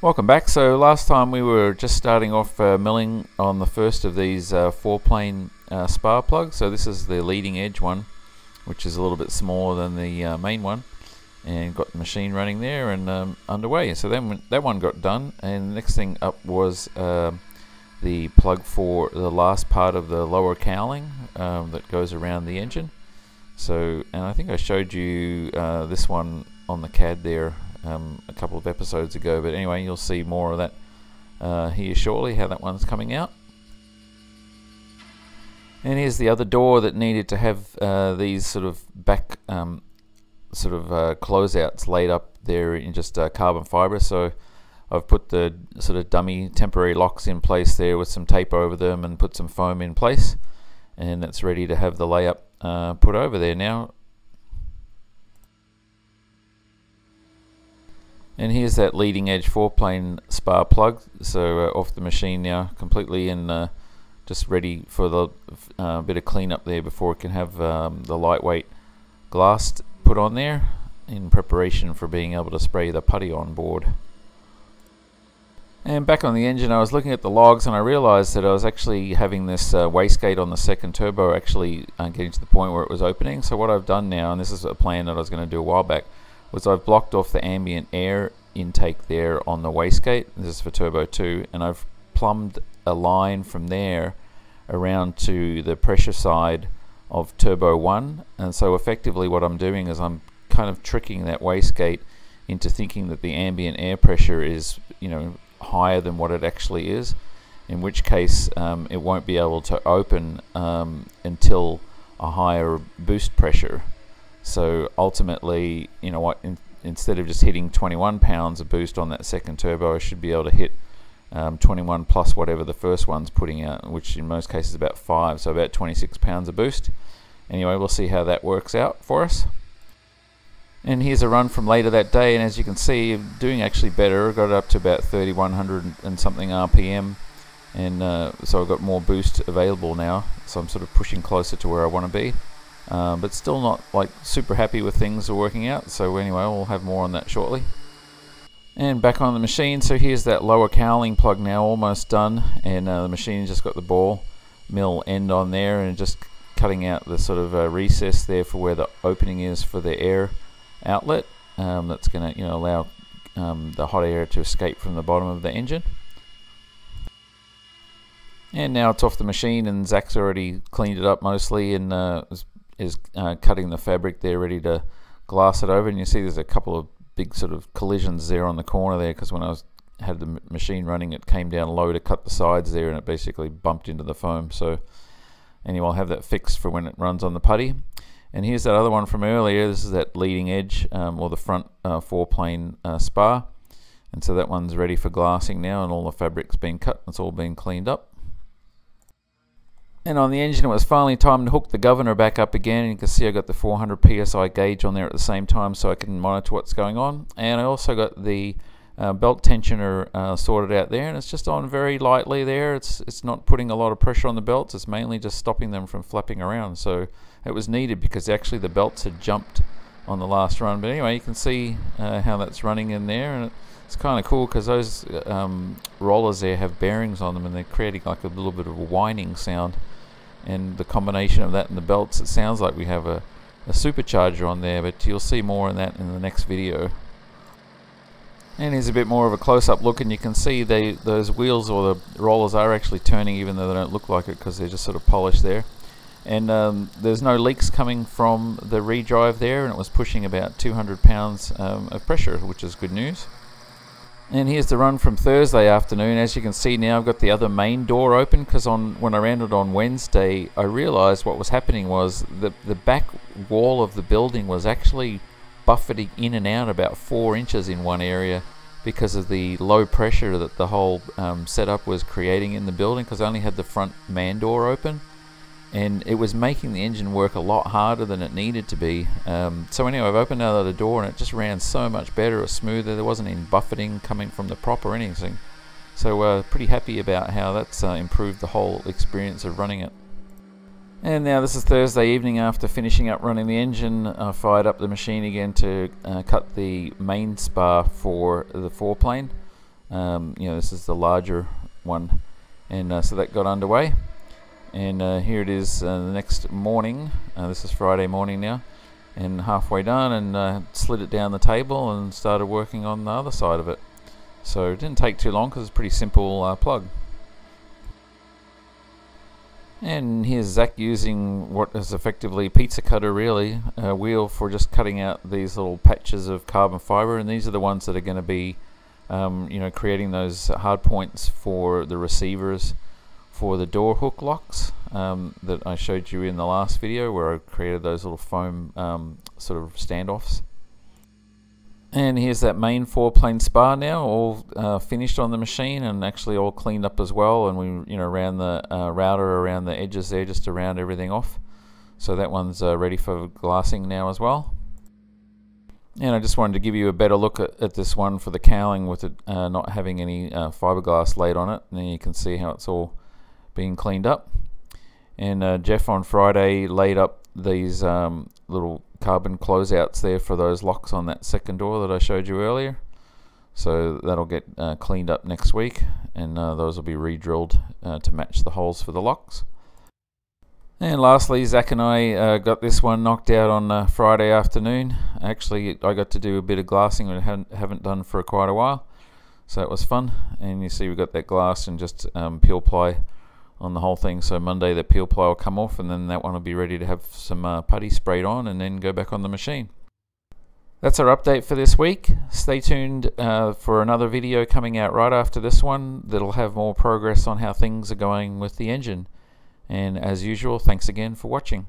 Welcome back. So last time we were just starting off milling on the first of these four-plane spar plugs. So this is the leading edge one, which is a little bit smaller than the main one, and got the machine running there and underway. So then that one got done, and the next thing up was the plug for the last part of the lower cowling that goes around the engine. So, and I think I showed you this one on the CAD there a couple of episodes ago, but anyway, you'll see more of that here shortly, how that one's coming out. And here's the other door that needed to have these sort of back closeouts laid up there in just carbon fibre. So I've put the sort of dummy temporary locks in place there with some tape over them and put some foam in place, and that's ready to have the layup put over there now. And here's that leading edge four-plane spar plug, so off the machine now completely, and just ready for the bit of cleanup there before it can have the lightweight glass put on there in preparation for being able to spray the putty on board. And back on the engine, I was looking at the logs and I realized that I was actually having this wastegate on the second turbo actually getting to the point where it was opening. So what I've done now, and this is a plan that I was going to do a while back, was I've blocked off the ambient air intake there on the wastegate. This is for turbo 2, and I've plumbed a line from there around to the pressure side of turbo 1. And so effectively what I'm doing is I'm kind of tricking that wastegate into thinking that the ambient air pressure is, you know, higher than what it actually is, in which case it won't be able to open until a higher boost pressure. So ultimately, you know what, instead of just hitting 21 pounds of boost on that second turbo, I should be able to hit 21 plus whatever the first one's putting out, which in most cases is about 5, so about 26 pounds of boost. Anyway, we'll see how that works out for us. And here's a run from later that day, and as you can see, I'm doing actually better. I got it up to about 3100 and something RPM, and so I've got more boost available now, so I'm sort of pushing closer to where I want to be. But still not like super happy with things are working out, so anyway, we'll have more on that shortly. And back on the machine, so here's that lower cowling plug now almost done, and the machine just got the ball mill end on there and just cutting out the sort of recess there for where the opening is for the air outlet. That's going to, you know, allow the hot air to escape from the bottom of the engine. And now it's off the machine, and Zach's already cleaned it up mostly, and is cutting the fabric there ready to glass it over. And you see there's a couple of big sort of collisions there on the corner there, because when I had the machine running, it came down low to cut the sides there and it basically bumped into the foam. So anyway, I'll have that fixed for when it runs on the putty. And here's that other one from earlier. This is that leading edge or the front four-plane spar, and so that one's ready for glassing now, and all the fabric's been cut. It's all been cleaned up. And on the engine, it was finally time to hook the governor back up again, and you can see I got the 400 psi gauge on there at the same time so I can monitor what's going on. And I also got the belt tensioner sorted out there, and it's just on very lightly there. It's not putting a lot of pressure on the belts, it's mainly just stopping them from flapping around. So it was needed because actually the belts had jumped on the last run. But anyway, you can see how that's running in there, and it's kind of cool because those rollers there have bearings on them, and they're creating like a little bit of a whining sound. And the combination of that and the belts, it sounds like we have a supercharger on there, but you'll see more on that in the next video. And here's a bit more of a close-up look, and you can see those wheels or the rollers are actually turning, even though they don't look like it because they're just sort of polished there. And there's no leaks coming from the redrive there, and it was pushing about 200 pounds of pressure, which is good news. And here's the run from Thursday afternoon. As you can see now, I've got the other main door open, because when I ran it on Wednesday, I realized what was happening was the back wall of the building was actually buffeting in and out about 4 inches in one area because of the low pressure that the whole setup was creating in the building, because I only had the front man door open, and it was making the engine work a lot harder than it needed to be. So anyway, I've opened out the door, and it just ran so much better, it was smoother, there wasn't any buffeting coming from the prop or anything. So pretty happy about how that's improved the whole experience of running it. And now this is Thursday evening after finishing up running the engine. I fired up the machine again to cut the main spar for the four-plane. This is the larger one, and so that got underway. And here it is the next morning. This is Friday morning now, and halfway done, and slid it down the table and started working on the other side of it. So it didn't take too long because it's a pretty simple plug. And here's Zach using what is effectively a pizza cutter, really, a wheel for just cutting out these little patches of carbon fiber, and these are the ones that are going to be creating those hard points for the receivers for the door hook locks that I showed you in the last video, where I created those little foam sort of standoffs. And here's that main Foreplane Spar now, all finished on the machine and actually all cleaned up as well. And we, ran the router around the edges there just to round everything off. So that one's ready for glassing now as well. And I just wanted to give you a better look at this one for the cowling, with it not having any fiberglass laid on it. And then you can see how it's all being cleaned up. And Jeff on Friday laid up these little carbon closeouts there for those locks on that second door that I showed you earlier. So that'll get cleaned up next week, and those will be re-drilled to match the holes for the locks. And lastly, Zach and I got this one knocked out on Friday afternoon. Actually, I got to do a bit of glassing I haven't done for quite a while, so it was fun. And you see we got that glass and just peel ply on the whole thing. So Monday the peel ply will come off, and then that one will be ready to have some putty sprayed on and then go back on the machine. That's our update for this week. Stay tuned for another video coming out right after this one that'll have more progress on how things are going with the engine. And as usual, thanks again for watching.